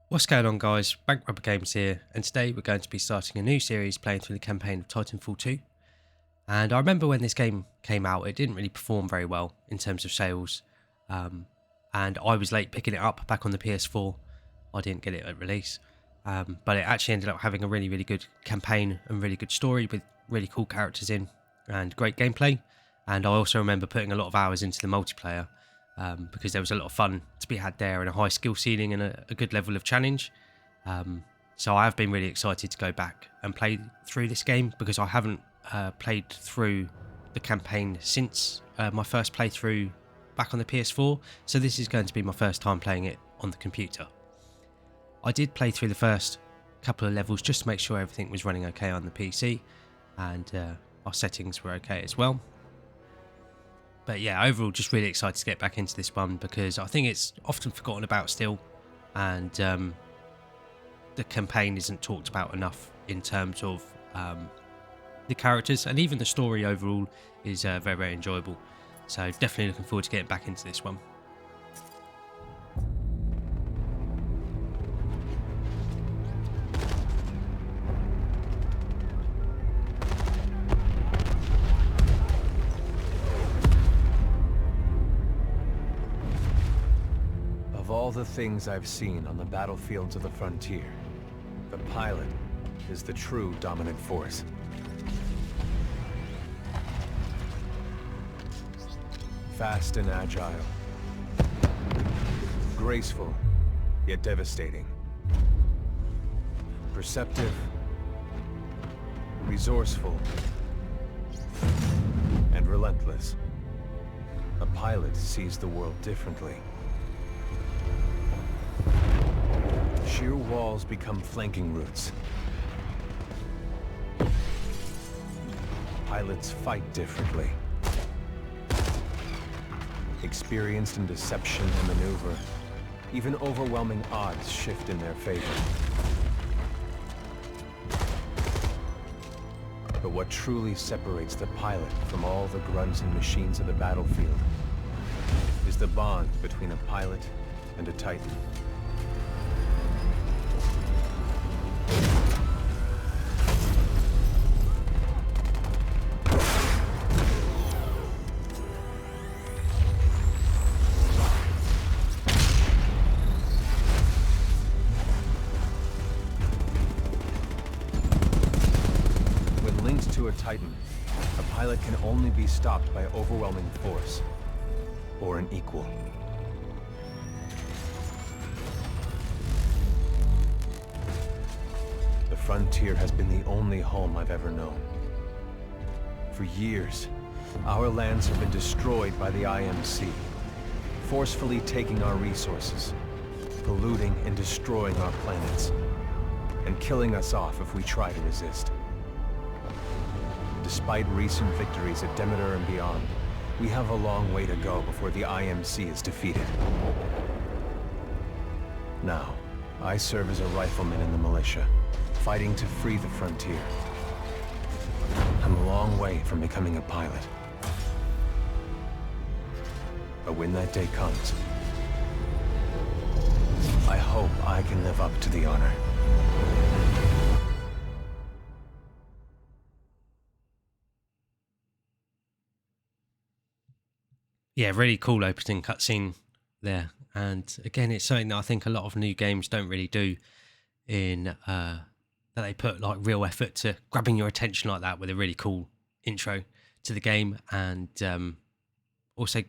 What's going on, guys? Bank Rubber Games here, and today we're going to be starting a new series playing through the campaign of Titanfall 2. And I remember when this game came out, it didn't really perform very well in terms of sales, and I was late picking it up back on the PS4. I didn't get it at release, but it actually ended up having a really good campaign and really good story with really cool characters in and great gameplay. And I also remember putting a lot of hours into the multiplayer, because there was a lot of fun to be had there and a high skill ceiling and a good level of challenge. So I have been really excited to go back and play through this game, because I haven't played through the campaign since my first playthrough back on the PS4. So this is going to be my first time playing it on the computer. I did play through the first couple of levels just to make sure everything was running okay on the PC, and our settings were okay as well. But yeah, overall, just really excited to get back into this one, because I think it's often forgotten about still, and the campaign isn't talked about enough in terms of the characters, and even the story overall is very enjoyable. So definitely looking forward to getting back into this one. Of all the things I've seen on the battlefields of the frontier, the pilot is the true dominant force. Fast and agile. Graceful, yet devastating. Perceptive. Resourceful. And relentless. A pilot sees the world differently. Sheer walls become flanking routes. Pilots fight differently. Experienced in deception and maneuver, even overwhelming odds shift in their favor. But what truly separates the pilot from all the grunts and machines of the battlefield is the bond between a pilot and a Titan. To a Titan, a pilot can only be stopped by overwhelming force, or an equal. The frontier has been the only home I've ever known. For years, our lands have been destroyed by the IMC, forcefully taking our resources, polluting and destroying our planets, and killing us off if we try to resist. Despite recent victories at Demeter and beyond, we have a long way to go before the IMC is defeated. Now, I serve as a rifleman in the militia, fighting to free the frontier. I'm a long way from becoming a pilot. But when that day comes, I hope I can live up to the honor. Yeah, really cool opening cutscene there, and again, it's something that I think a lot of new games don't really do, in that they put like real effort to grabbing your attention like that with a really cool intro to the game, and also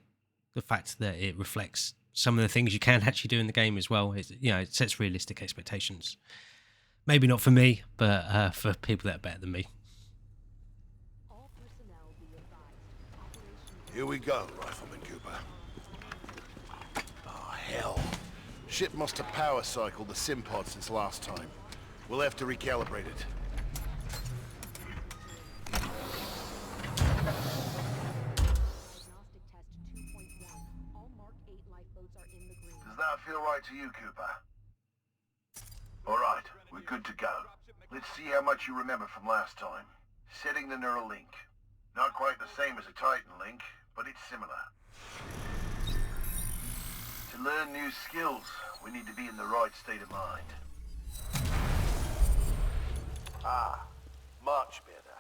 the fact that it reflects some of the things you can actually do in the game as well. It's, you know, it sets realistic expectations. Maybe not for me, but for people that are better than me. Here we go, Rifleman Cooper. Oh, hell. Ship must have power cycled the sim pod since last time. We'll have to recalibrate it. Does that feel right to you, Cooper? All right, we're good to go. Let's see how much you remember from last time. Setting the neural link. Not quite the same as a Titan link, but it's similar. To To learn new skills, we need to be in the right state of mind. Ah, much better.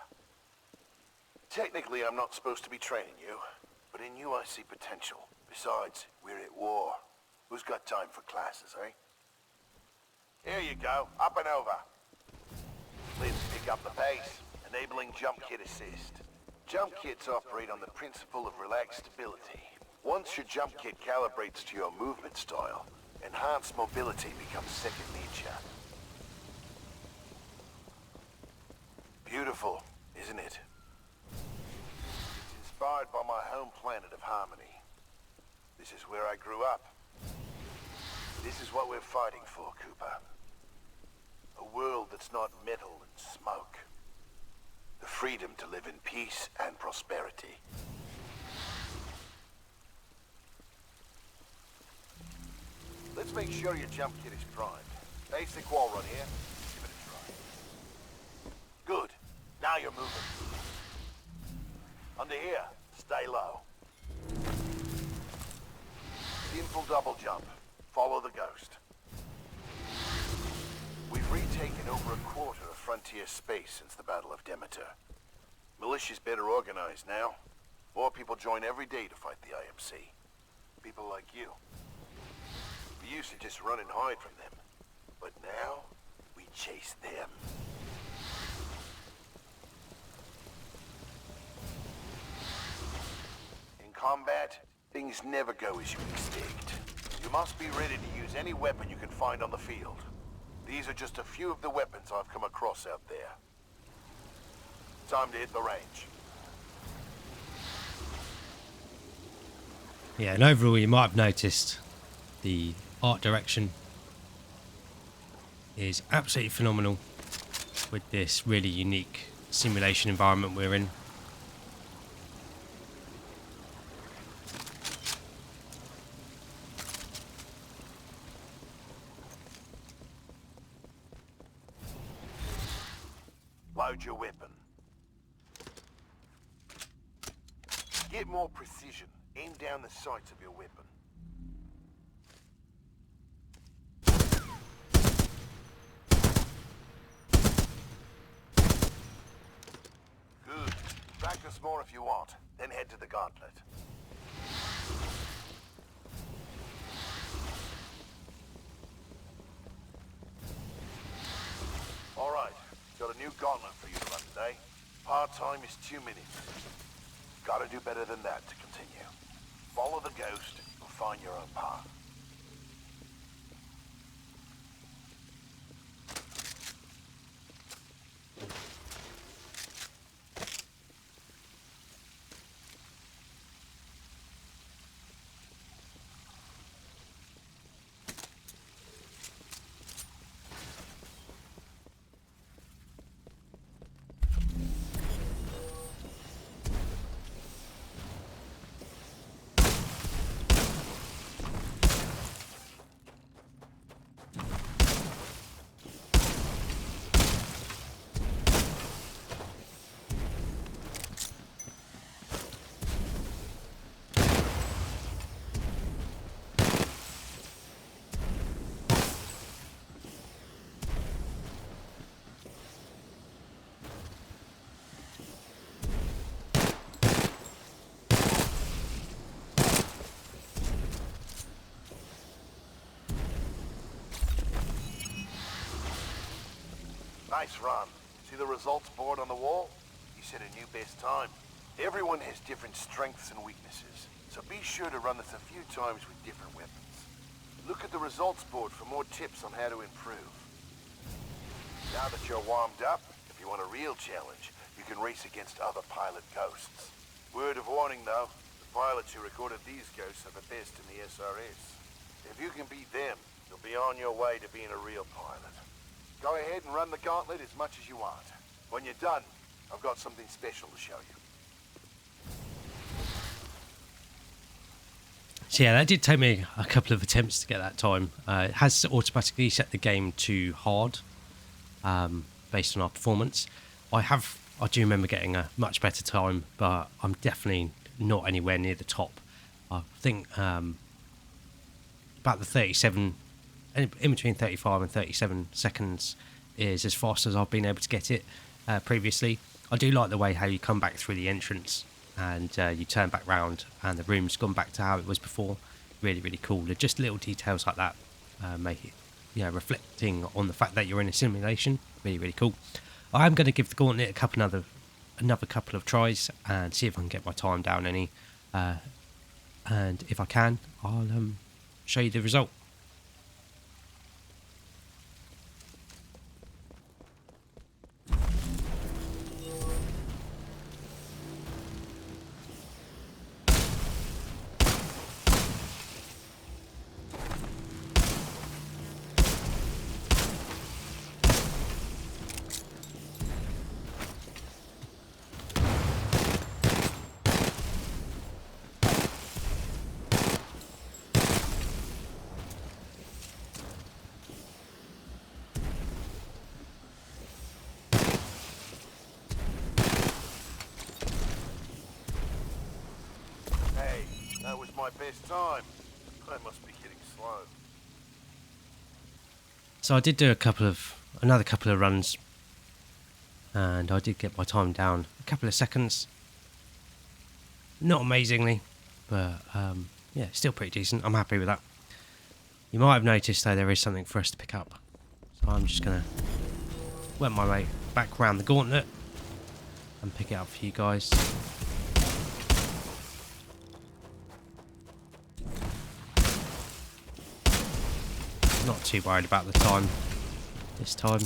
Technically, I'm not supposed to be training you, but in you I see potential. Besides, we're at war. Who's got time for classes, eh? Here you go, up and over. Let's pick up the pace, enabling jump kit assist. Jump kits operate on the principle of relaxed stability. Once your jump kit calibrates to your movement style, enhanced mobility becomes second nature. Beautiful, isn't it? It's inspired by my home planet of Harmony. This is where I grew up. This is what we're fighting for, Cooper. A world that's not metal and smoke. The freedom to live in peace and prosperity. Let's make sure your jump kit is primed. Basic wall run here. Give it a try. Good. Now you're moving. Under here, stay low. Simple double jump. Follow the ghost. We've retaken over a quarter of frontier space since the Battle of Demeter. Militia's better organized now. More people join every day to fight the IMC. People like you. We used to just run and hide from them. But now, we chase them. In combat, things never go as you expect. You must be ready to use any weapon you can find on the field. These are just a few of the weapons I've come across out there. Time to hit the range. Yeah, and overall you might have noticed the art direction is absolutely phenomenal with this really unique simulation environment we're in. Load your weapon. Get more precision. Aim down the sights of your weapon. Good. Practice more if you want, then head to the Gauntlet. All right. Got a new Gauntlet for you to run today. Part-time is 2 minutes. Gotta do better than that to continue. Follow the ghost and find your own path. Nice run. See the results board on the wall? You set a new best time. Everyone has different strengths and weaknesses, so be sure to run this a few times with different weapons. Look at the results board for more tips on how to improve. Now that you're warmed up, if you want a real challenge, you can race against other pilot ghosts. Word of warning though, the pilots who recorded these ghosts are the best in the SRS. If you can beat them, you'll be on your way to being a real pilot. Go ahead and run the Gauntlet as much as you want. When you're done, I've got something special to show you. So yeah, that did take me a couple of attempts to get that time. It has automatically set the game to hard based on our performance. I do remember getting a much better time, but I'm definitely not anywhere near the top. I think about the 37, in between 35 and 37 seconds is as fast as I've been able to get it previously. I do like the way how you come back through the entrance and you turn back round and the room's gone back to how it was before. Really, really cool. They're just little details like that make it, reflecting on the fact that you're in a simulation. Really, really cool. I am going to give the Gauntlet another couple of tries and see if I can get my time down any. And if I can, I'll show you the result. That was my best time. I must be getting slow. So I did do another couple of runs, and I did get my time down a couple of seconds. Not amazingly, but yeah, still pretty decent. I'm happy with that. You might have noticed though there is something for us to pick up, so I'm just gonna work my way back around the Gauntlet and pick it up for you guys. Not too worried about the time this time.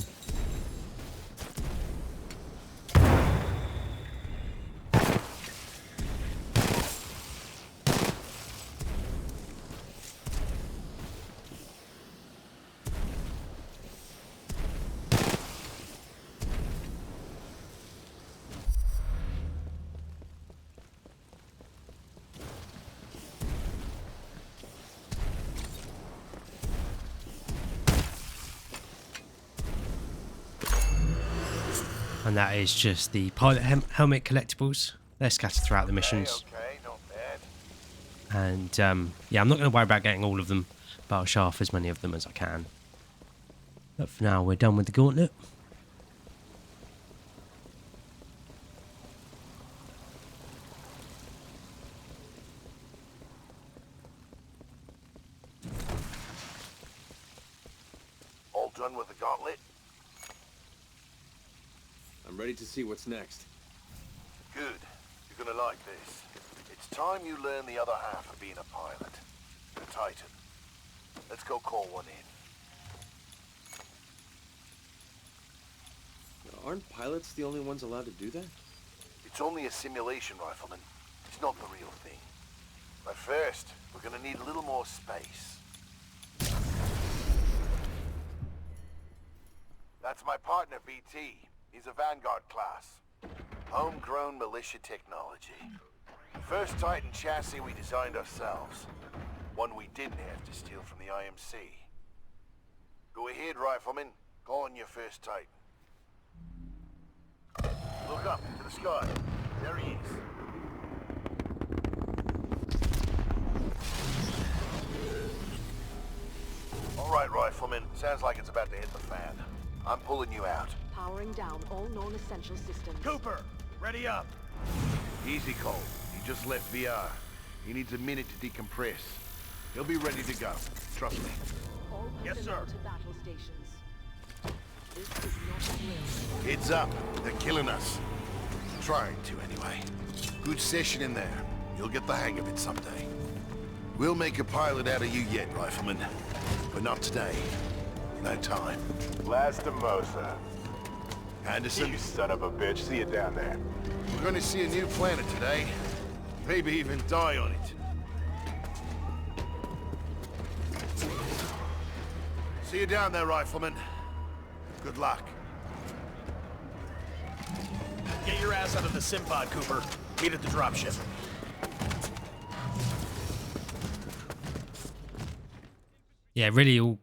And that is just the pilot helmet collectibles. They're scattered throughout the missions. Okay, not bad. And yeah, I'm not going to worry about getting all of them, but I'll show off as many of them as I can. But for now, we're done with the Gauntlet. All done with the Gauntlet? I'm ready to see what's next. Good. You're gonna like this. It's time you learn the other half of being a pilot. The Titan. Let's go call one in. Aren't pilots the only ones allowed to do that? It's only a simulation, Rifleman. It's not the real thing. But first, we're gonna need a little more space. That's my partner, BT. He's a Vanguard class. Homegrown militia technology. First Titan chassis we designed ourselves. One we didn't have to steal from the IMC. Go ahead, Rifleman. Call on your first Titan. Look up to the sky. There he is. All right, Rifleman. Sounds like it's about to hit the fan. I'm pulling you out. Powering down all non-essential systems. Cooper, ready up. Easy, Cole. He just left VR. He needs a minute to decompress. He'll be ready to go. Trust me. All Yes, personnel sir. to battle stations. This is not a drill. Heads up. They're killing us. Trying to, anyway. Good session in there. You'll get the hang of it someday. We'll make a pilot out of you yet, Rifleman. But not today. No time. Lastimosa. Anderson, You son of a bitch. See you down there. we're going to see a new planet today. Maybe even die on it. See you down there, Rifleman. Good luck. Get your ass out of the sim pod, Cooper. Meet at the dropship. Yeah, really all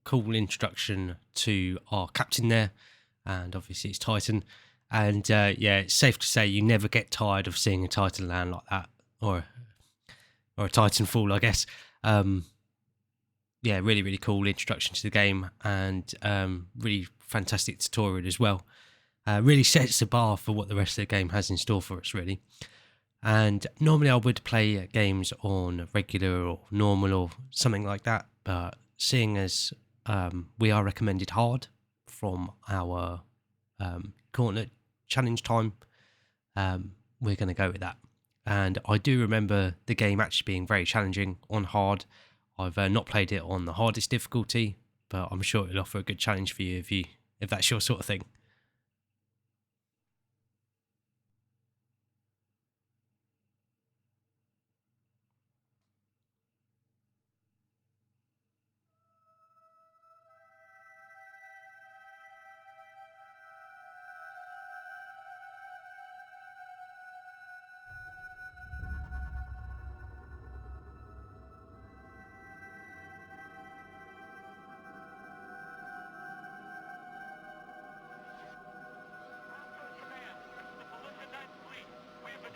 cool introduction to our captain there, and obviously it's Titan. And yeah, it's safe to say you never get tired of seeing a Titan land like that, or a Titanfall, I guess. yeah, really, really cool introduction to the game, and really fantastic tutorial as well. Really sets the bar for what the rest of the game has in store for us, really. And normally I would play games on regular or normal or something like that, but seeing as we are recommended hard from our Gauntlet challenge time, we're going to go with that. And I do remember the game actually being very challenging on hard. I've not played it on the hardest difficulty, but I'm sure it'll offer a good challenge for you if that's your sort of thing.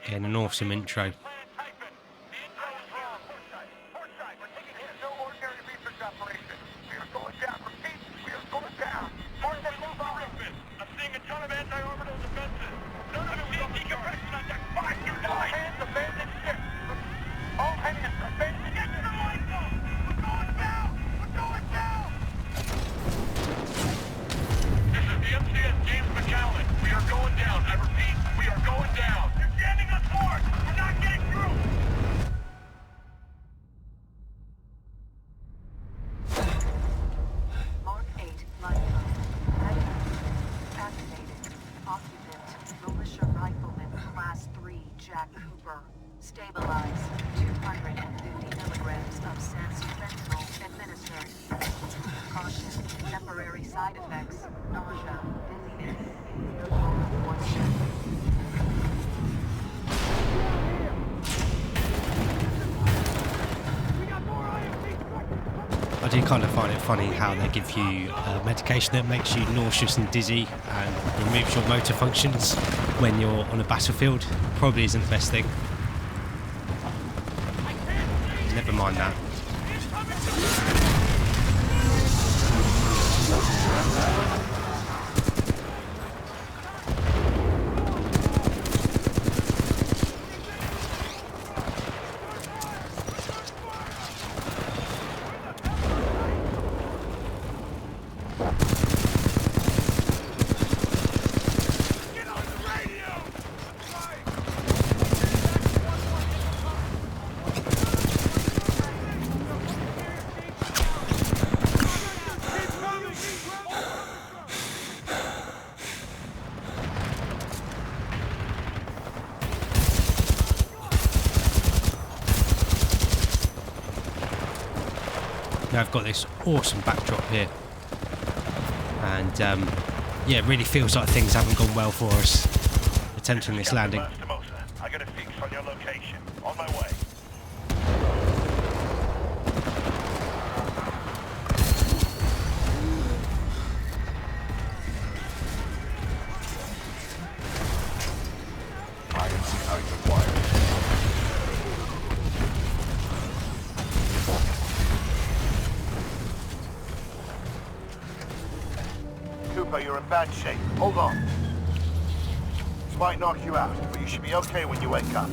Again, an awesome intro. Stabilize. 250 milligrams of fentanyl administered. Caution. Temporary side effects. Nausea. Dizziness. I do kind of find it funny how they give you medication that makes you nauseous and dizzy and removes your motor functions when you're on a battlefield. Probably isn't the best thing. Never mind that. Now I've got this awesome backdrop here, and yeah, it really feels like things haven't gone well for us attempting this landing. I got a fix on your location. On my way. Cooper, you're in bad shape. Hold on. This might knock you out, but you should be okay when you wake up.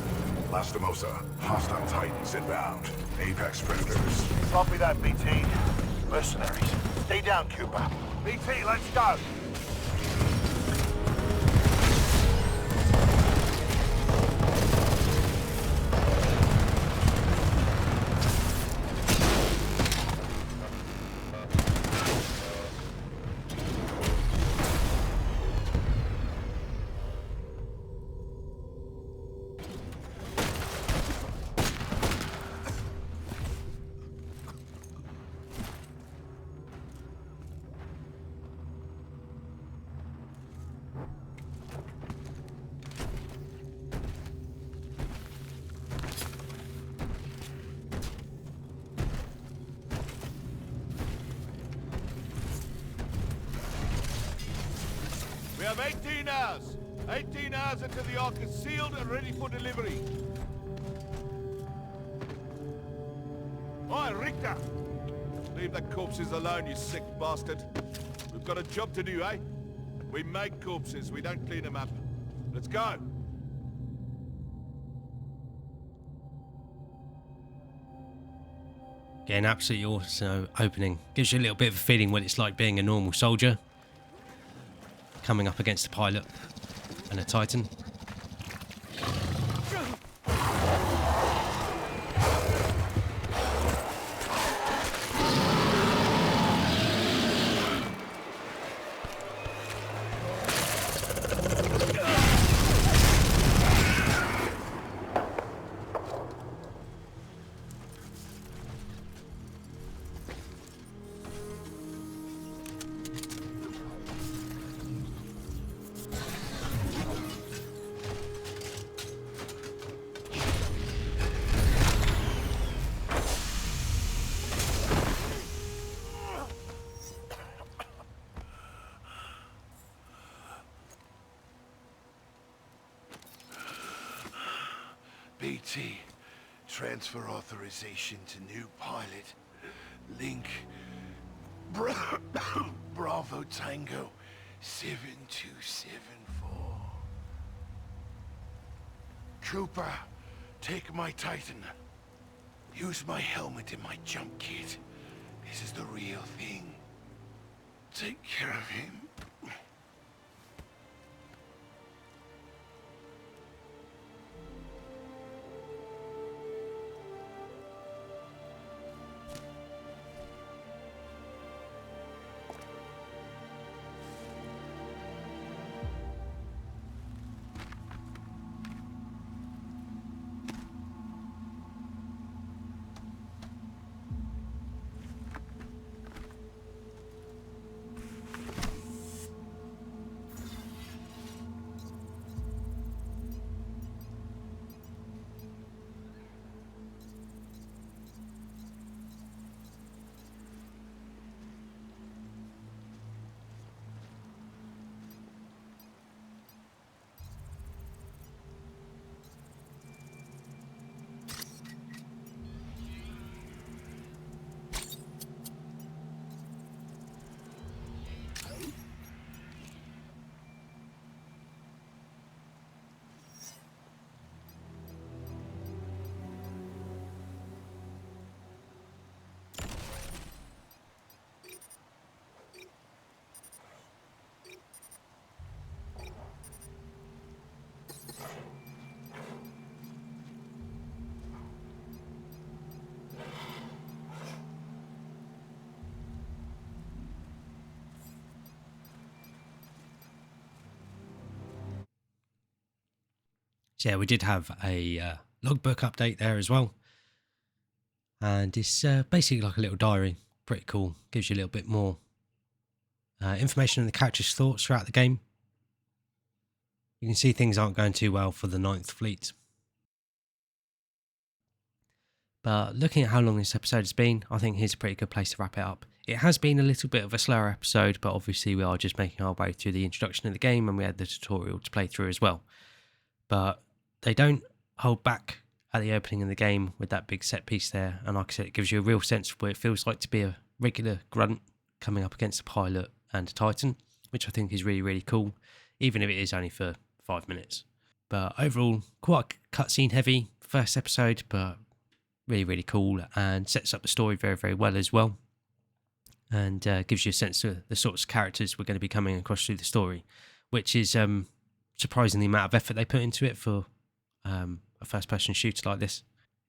Lastimosa, hostile Titans inbound. Apex Predators. Copy that, BT. Mercenaries. Stay down, Cooper. BT, let's go. We have 18 hours. 18 hours until the Ark is sealed and ready for delivery. Oi, Richter! Leave the corpses alone, you sick bastard. We've got a job to do, eh? We make corpses, we don't clean them up. Let's go! Yeah, an absolutely awesome opening. Gives you a little bit of a feeling what it's like being a normal soldier. Coming up against a pilot and a Titan. BT, transfer authorization to new pilot. Link, Bravo Tango 7274. Cooper, take my Titan. Use my helmet and my jump kit. This is the real thing. Take care of him. So yeah, we did have a logbook update there as well. And it's basically like a little diary. Pretty cool. Gives you a little bit more information on the character's thoughts throughout the game. You can see things aren't going too well for the 9th Fleet. But looking at how long this episode has been, I think here's a pretty good place to wrap it up. It has been a little bit of a slower episode, but obviously we are just making our way through the introduction of the game and we had the tutorial to play through as well. But they don't hold back at the opening of the game with that big set piece there. And like I said, it gives you a real sense of what it feels like to be a regular grunt coming up against a pilot and a Titan, which I think is really, really cool, even if it is only for 5 minutes. But overall, quite cutscene heavy first episode, but really, really cool and sets up the story very, very well as well. And gives you a sense of the sorts of characters we're going to be coming across through the story, which is surprising the amount of effort they put into it for a first-person shooter like this.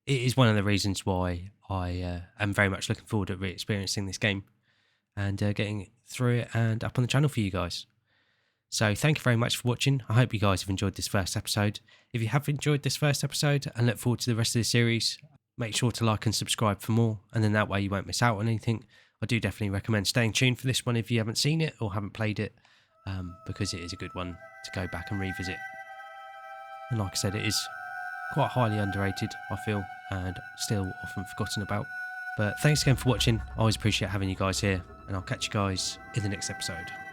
It is one of the reasons why I am very much looking forward to re-experiencing this game and getting through it and up on the channel for you guys. So thank you very much for watching. I hope you guys have enjoyed this first episode. If you have enjoyed this first episode and look forward to the rest of the series, make sure to like and subscribe for more, and then that way you won't miss out on anything. I do definitely recommend staying tuned for this one if you haven't seen it or haven't played it, because it is a good one to go back and revisit. And like I said, it is quite highly underrated, I feel, and still often forgotten about. But thanks again for watching. I always appreciate having you guys here, and I'll catch you guys in the next episode.